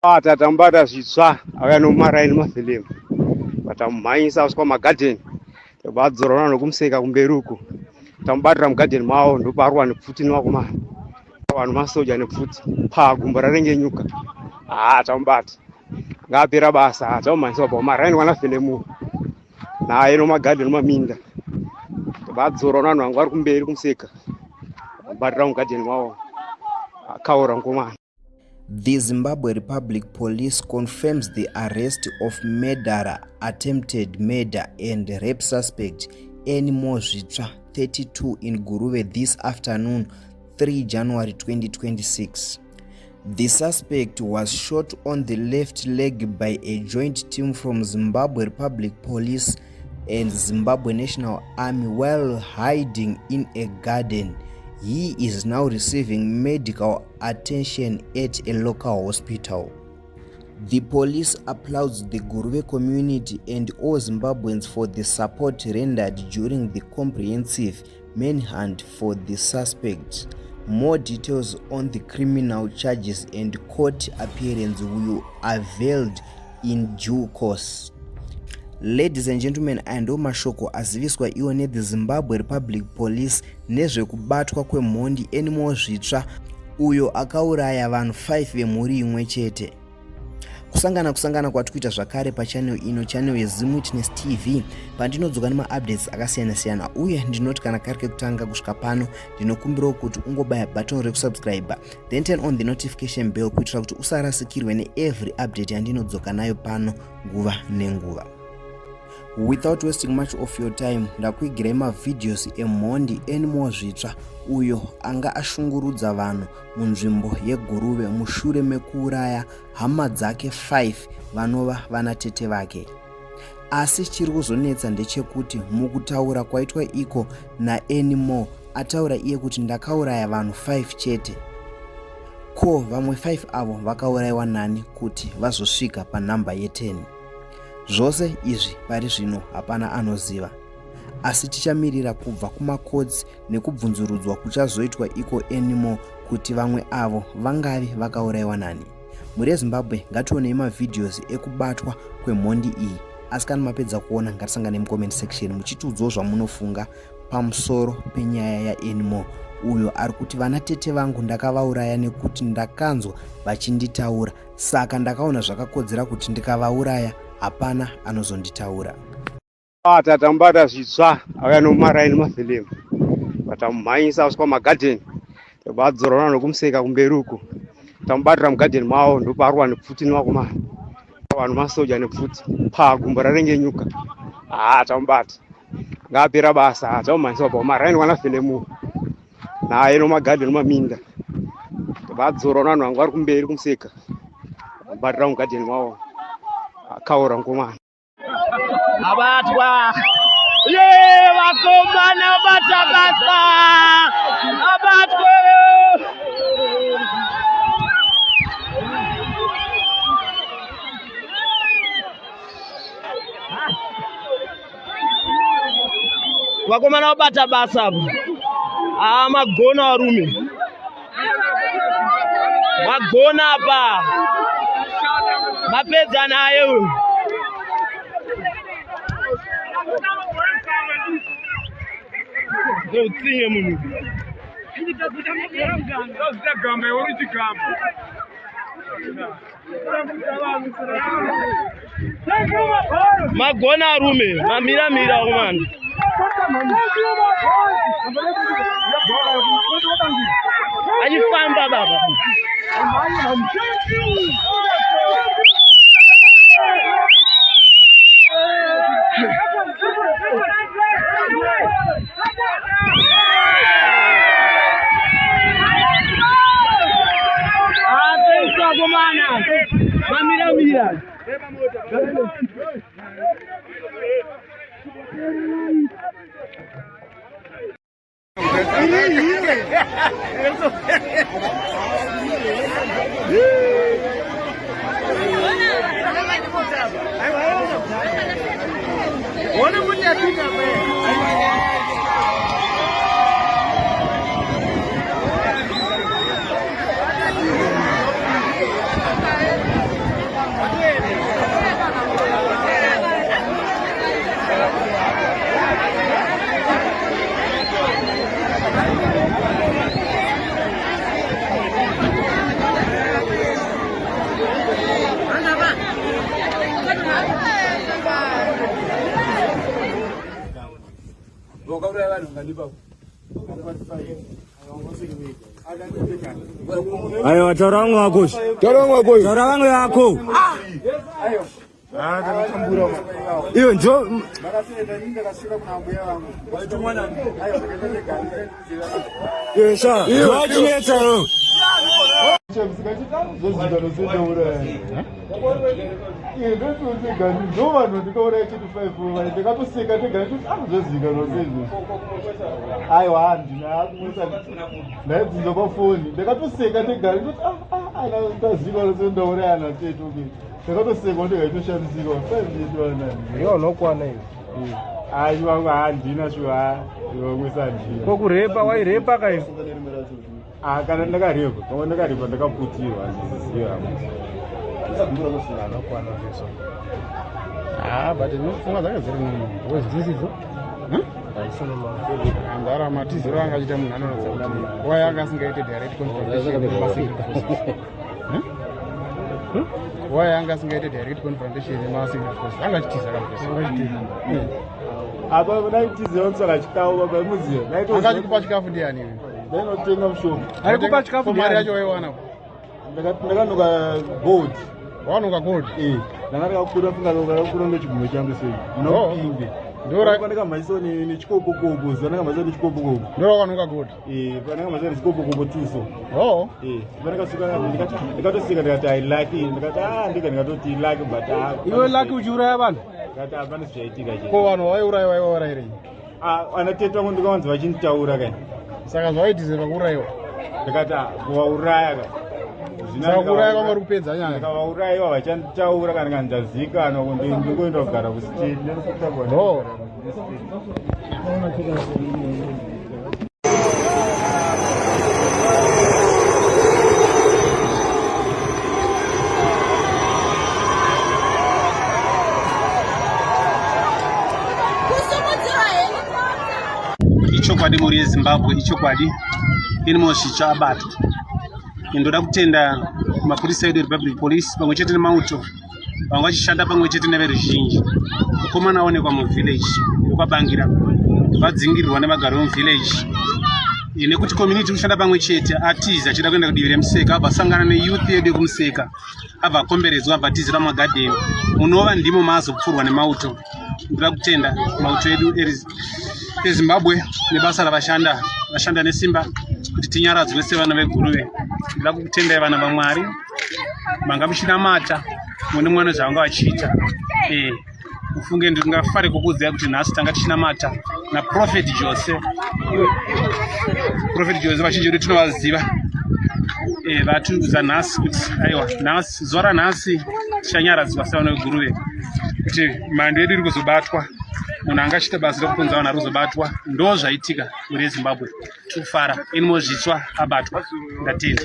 Tatambata zvitsva akanomaraini mafilimu vatamumhanyisa uswa magadheni vadzorana nokumuseka kumberi uku tamubatira mugadheni mavo ndoparwa nepfuti nevakomana vanhu masoja nepfuti pagumbo rarengenyuka tamubata ngaapera basa tamumhanyisa pamaraini wanafilimu naye nomagadheni maminda vadzorana vanhu vangu vari kumberi kumuseka vamubatira mugadheni mavo akaura mukomana. The Zimbabwe Republic Police confirms the arrest of murderer, attempted murder and rape suspect Enimo Zvitsva, 32, in Guruve this afternoon, 3 January 2026. The suspect was shot on the left leg by a joint team from Zimbabwe Republic Police and Zimbabwe National Army while hiding in a garden. He is now receiving medical attention at a local hospital. The police applauds the Guruve community and all Zimbabweans for the support rendered during the comprehensive manhunt for the suspect. More details on the criminal charges and court appearance will availed in due course. Ladies and gentlemen, ando mashoko aziviswa iwo the Zimbabwe Republic Police nezvekubatwa kwemhondi Enimo Zvitsva uyo akauraya vanhu 5 vemhuri imwe chete. Kusangana kwatikuita zvakare pachannel ino, channel yeZimWitness TV, pandinodzoka nemaupdates akasiyana-siyana uye ndinoti kana kari kekutanga kusvika pano ndinokumbirawo kuti ungobaya button rekusubscribe then turn on the notification bell kuitira kuti usarasikirwe neevery update yandinodzoka nayo pano nguva nenguva. Without wasting much of your time, ndakuigirai mavideos emhondi Enimo Zvitsva uyo anga ashungurudza vanhu munzvimbo yeGuruve mushure mekuuraya hama dzake 5 vanova vanatete vake. Asi chiri kuzonetsa ndechekuti mukutaura kwaitwa iko naEnimo ataura iye kuti ndakauraya vanhu 5 chete. Ko vamwe 5 avo vakaurayiwa nani kuti vazosvika panhamba ye10? Zvose izvi pari zvino hapana anoziva, asi tichamirira kubva kumakodzi nekubvunzurudzwa kuchazoitwa iko Enimo kuti vamwe avo vangavi vakaurayiwa nani. Muri Zimbabwe ngationei mavideos ekubatwa kwemhondi iyi, asi kana mapedza kuona ngatisangane mucomment section muchitiudzawo zvamunofunga pamusoro penyaya yaEnimo uyo ari kuti vanatete vangu ndakavauraya nekuti ndakanzwa vachinditaura, saka ndakaona zvakakodzera kuti ndikavauraya hapana anozonditaura. Tatambata zvitsva akanomaraini mafilimu vatamumhanyisa uswa magadheni vadzorana nokumuseka kumberi uku tamubatira mugadheni mavo ndoparwa nepfuti nevakomana vanhu masoja nepfuti pagumbo rarengenyuka tamubata ngaapera basa tamumhanyisa pamaraini wanafilimu naye nomagadheni maminda vadzorana vanhu vangu vari kumberi kumuseka vamubatira mugadheni mavo akaura mukomana. Abatwa vakomana batabasa abatwa vakomana batabasa magona varume magona apa mapedza naye utsinye munhu magona arume mamiramira umana achifamba baba Gomana, mira. Ayo taura wangu wako. Taura wangu yako. Iyo njo Yesha, wachileta yo. Kokurepa wairepa kai kana ndakarepa kama ndakarepa ndakaputirwa but inofunga dzanga dziri wezvisidzo andara matiziro angachita munhu anoratidza kuti nguva yanga asingaite direct confrontation nguva yanga asingaite direct confrontation nemasingle force angachitiza apa naitizewo tsaka chikafu baba muziyo angachikupa chikafu ndiani ndainotenga mushonga arikupa chikafu mari yacho waiwana ndakanuka gold wanuka gold ndanga ndakakura funga ngechigumwe changu sei nopinge ndorapandakamaiswa nechikopokopo zvandakamaiso nechikopokopo ndorakanuka gold pandakamaiswa nechikopokopo tuso ndikatosika ndikati ailaki ndikati ndikatoti ilaki but iwe laki uchiuraya vanhu ndikati hapana zvichaitika ko vanhu vaiurayiwa anatete vangu ndikavanzi vachinditaura kai saka zvaitise pakuurayiwa ndikati kuvauraya kai saka kuuraya kwanga uri kupedza nyaya ndikavaurayiwa vachanditaura kana kandazikanwa ndingoenda kugara kusitini ichokwadi muri yezimbabwe ichokwadi irimosvicha abatwa indoda kutenda mapurisa edu republic police pamwe chete nemauto vanga vachishanda pamwe chete neveruzhinji mukomana aonekwa muvillage ekwabangira vadzingirirwa nevagari vemuvillage nekuti community kushanda pamwe chete atiza achida kuenda kudivi remuseka abva asangana neyouth yedu yekumuseka abva akomberedzwa abva atizira magadheni munova ndimo maazopfurwa nemauto. Ndoda kutenda mauto edu ezimbabwe nebasa ravashanda nesimba kuti tinyaradzwe sevana veguruve. Ndoda kutendai vana vaMwari manga muchinamata mune mwana zvavanga vachiita. Ufunge ndingafare kukuziva kuti nhasi tanga tichinamata naProfet Jose. Prophet Jose vachinji vedu tinovaziva. Vatiudza nhasi kuti aiwa nhasi zuva ranhasi tichanyaradzwa sevana veguruve kuti mhando yedu iri kuzobatwa. Munhu angachiita basa rekuponza vanhu ari kuzobatwa. Ndo zvaitika muri Zimbabwe. Tikufara eni mozvitsva abatwa. Ndatenda.